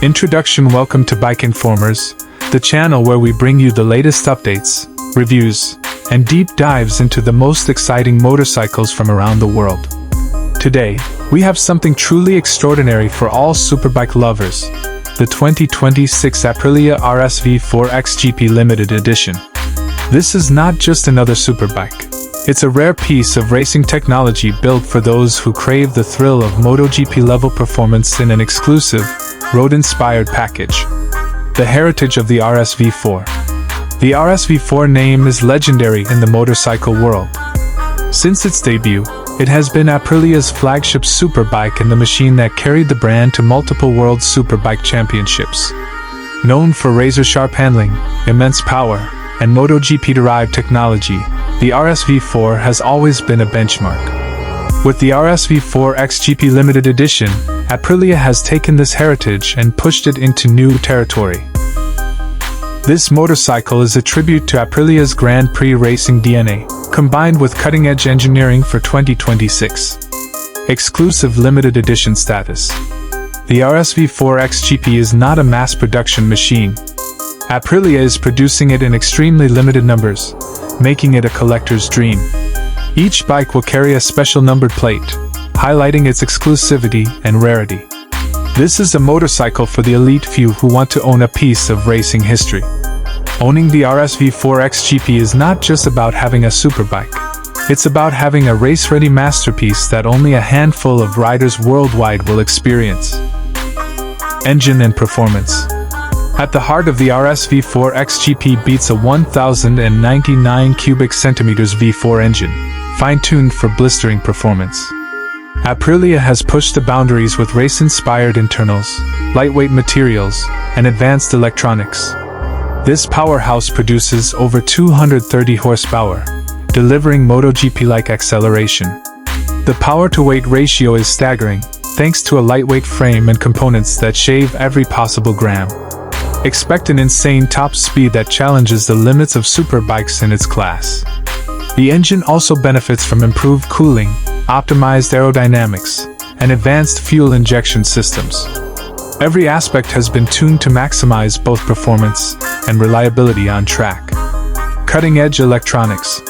Introduction. Welcome to Bike Informers, the channel where we bring you the latest updates, reviews, and deep dives into the most exciting motorcycles from around the world. Today, we have something truly extraordinary for all superbike lovers, the 2026 Aprilia RSV4 XGP Limited Edition. This is not just another superbike. It's a rare piece of racing technology built for those who crave the thrill of MotoGP-level performance in an exclusive, road-inspired package. The heritage of the RSV4. The RSV4 name is legendary in the motorcycle world. Since its debut, it has been Aprilia's flagship superbike and the machine that carried the brand to multiple World Superbike Championships. Known for razor-sharp handling, immense power, and MotoGP-derived technology, the RSV4 has always been a benchmark. With the RSV4 XGP Limited Edition, Aprilia has taken this heritage and pushed it into new territory. This motorcycle is a tribute to Aprilia's Grand Prix racing DNA, combined with cutting-edge engineering for 2026. Exclusive limited edition status. The RSV4 XGP is not a mass-production machine. Aprilia is producing it in extremely limited numbers, making it a collector's dream. Each bike will carry a special numbered plate, highlighting its exclusivity and rarity. This is a motorcycle for the elite few who want to own a piece of racing history. Owning the RSV4 XGP is not just about having a superbike. It's about having a race-ready masterpiece that only a handful of riders worldwide will experience. Engine and performance. At the heart of the RSV4 XGP beats a 1099 cubic centimeters V4 engine, fine-tuned for blistering performance. Aprilia has pushed the boundaries with race-inspired internals, lightweight materials, and advanced electronics. This powerhouse produces over 230 horsepower, delivering MotoGP-like acceleration. The power-to-weight ratio is staggering, thanks to a lightweight frame and components that shave every possible gram. Expect an insane top speed that challenges the limits of superbikes in its class. The engine also benefits from improved cooling, optimized aerodynamics, and advanced fuel injection systems. Every aspect has been tuned to maximize both performance and reliability on track. Cutting-edge electronics.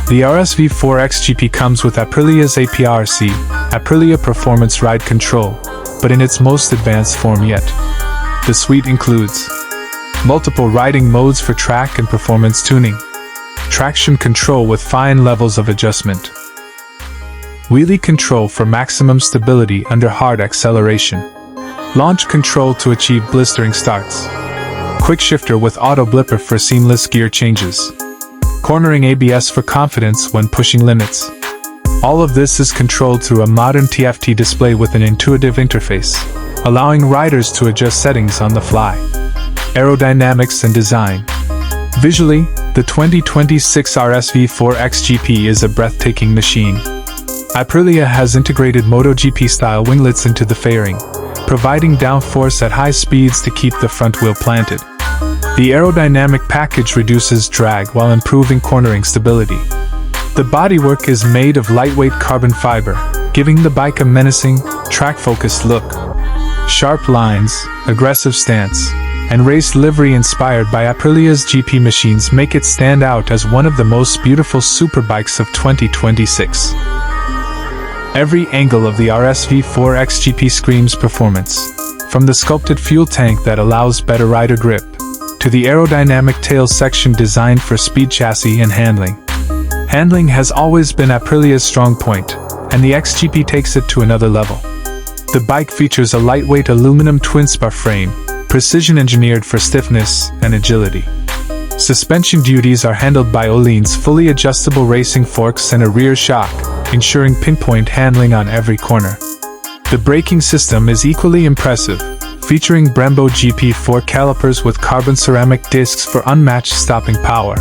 The RSV4 XGP comes with Aprilia's APRC, Aprilia Performance Ride Control, but in its most advanced form yet. The suite includes multiple riding modes for track and performance tuning, traction control with fine levels of adjustment, wheelie control for maximum stability under hard acceleration, launch control to achieve blistering starts, quick shifter with auto blipper for seamless gear changes, cornering ABS for confidence when pushing limits. All of this is controlled through a modern TFT display with an intuitive interface, allowing riders to adjust settings on the fly. Aerodynamics and design. Visually, the 2026 RSV4 XGP is a breathtaking machine. Aprilia has integrated MotoGP-style winglets into the fairing, providing downforce at high speeds to keep the front wheel planted. The aerodynamic package reduces drag while improving cornering stability. The bodywork is made of lightweight carbon fiber, giving the bike a menacing, track-focused look. Sharp lines, aggressive stance, and race livery inspired by Aprilia's GP machines make it stand out as one of the most beautiful superbikes of 2026. Every angle of the RSV4 XGP screams performance, from the sculpted fuel tank that allows better rider grip, to the aerodynamic tail section designed for speed chassis and handling. Handling has always been Aprilia's strong point, and the XGP takes it to another level. The bike features a lightweight aluminum twin-spar frame, precision-engineered for stiffness and agility. Suspension duties are handled by Öhlins fully adjustable racing forks and a rear shock, ensuring pinpoint handling on every corner. The braking system is equally impressive, featuring Brembo GP4 calipers with carbon ceramic discs for unmatched stopping power.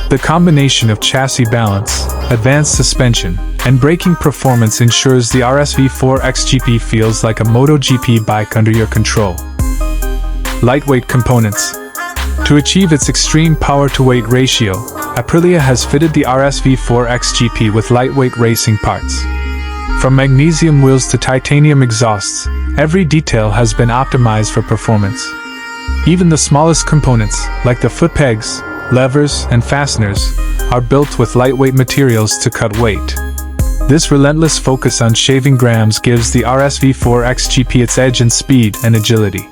The combination of chassis balance, advanced suspension, and braking performance ensures the RSV4 XGP feels like a MotoGP bike under your control. Lightweight components. To achieve its extreme power-to-weight ratio, Aprilia has fitted the RSV4 XGP with lightweight racing parts. From magnesium wheels to titanium exhausts, every detail has been optimized for performance. Even the smallest components, like the foot pegs, levers, and fasteners, are built with lightweight materials to cut weight. This relentless focus on shaving grams gives the RSV4 XGP its edge in speed and agility.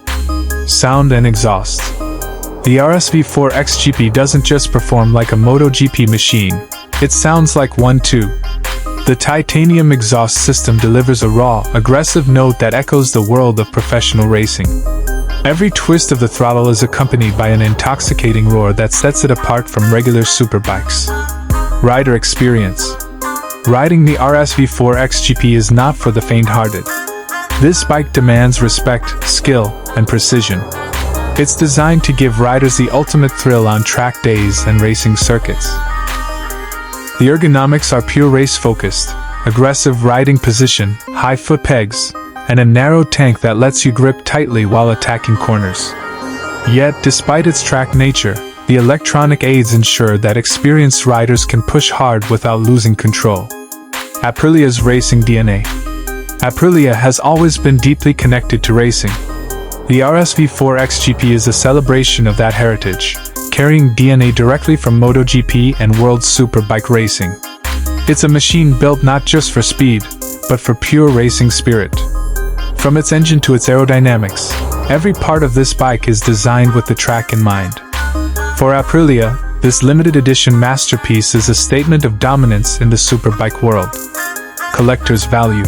Sound and exhaust. The RSV4 XGP doesn't just perform like a MotoGP machine, it sounds like one too. The titanium exhaust system delivers a raw, aggressive note that echoes the world of professional racing. Every twist of the throttle is accompanied by an intoxicating roar that sets it apart from regular superbikes. Rider experience. Riding the RSV4 XGP is not for the faint-hearted. This bike demands respect, skill, and precision. It's designed to give riders the ultimate thrill on track days and racing circuits. The ergonomics are pure race-focused, aggressive riding position, high foot pegs, and a narrow tank that lets you grip tightly while attacking corners. Yet, despite its track nature, the electronic aids ensure that experienced riders can push hard without losing control. Aprilia's racing DNA. Aprilia has always been deeply connected to racing. The RSV4 XGP is a celebration of that heritage, carrying DNA directly from MotoGP and World Superbike racing. It's a machine built not just for speed, but for pure racing spirit. From its engine to its aerodynamics, every part of this bike is designed with the track in mind. For Aprilia, this limited edition masterpiece is a statement of dominance in the superbike world. Collector's value.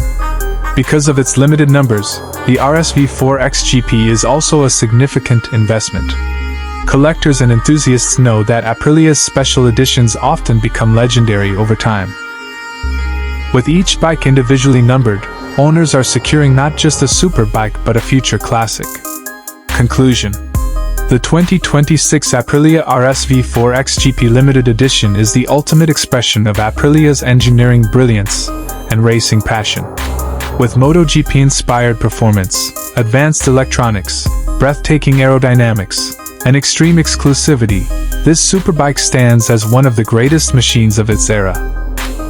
Because of its limited numbers, the RSV4 XGP is also a significant investment. Collectors and enthusiasts know that Aprilia's special editions often become legendary over time. With each bike individually numbered, owners are securing not just a superbike but a future classic. Conclusion. The 2026 Aprilia RSV4 XGP Limited Edition is the ultimate expression of Aprilia's engineering brilliance and racing passion. With MotoGP-inspired performance, advanced electronics, breathtaking aerodynamics, and extreme exclusivity, this superbike stands as one of the greatest machines of its era.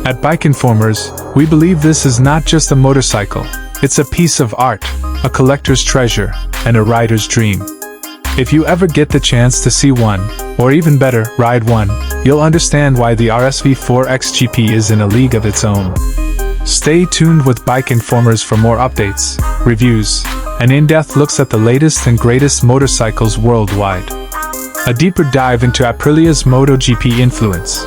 At Bike Informers, we believe this is not just a motorcycle, it's a piece of art, a collector's treasure, and a rider's dream. If you ever get the chance to see one, or even better, ride one, you'll understand why the RSV4 XGP is in a league of its own. Stay tuned with Bike Informers for more updates, reviews, and in-depth looks at the latest and greatest motorcycles worldwide. A deeper dive into Aprilia's MotoGP influence.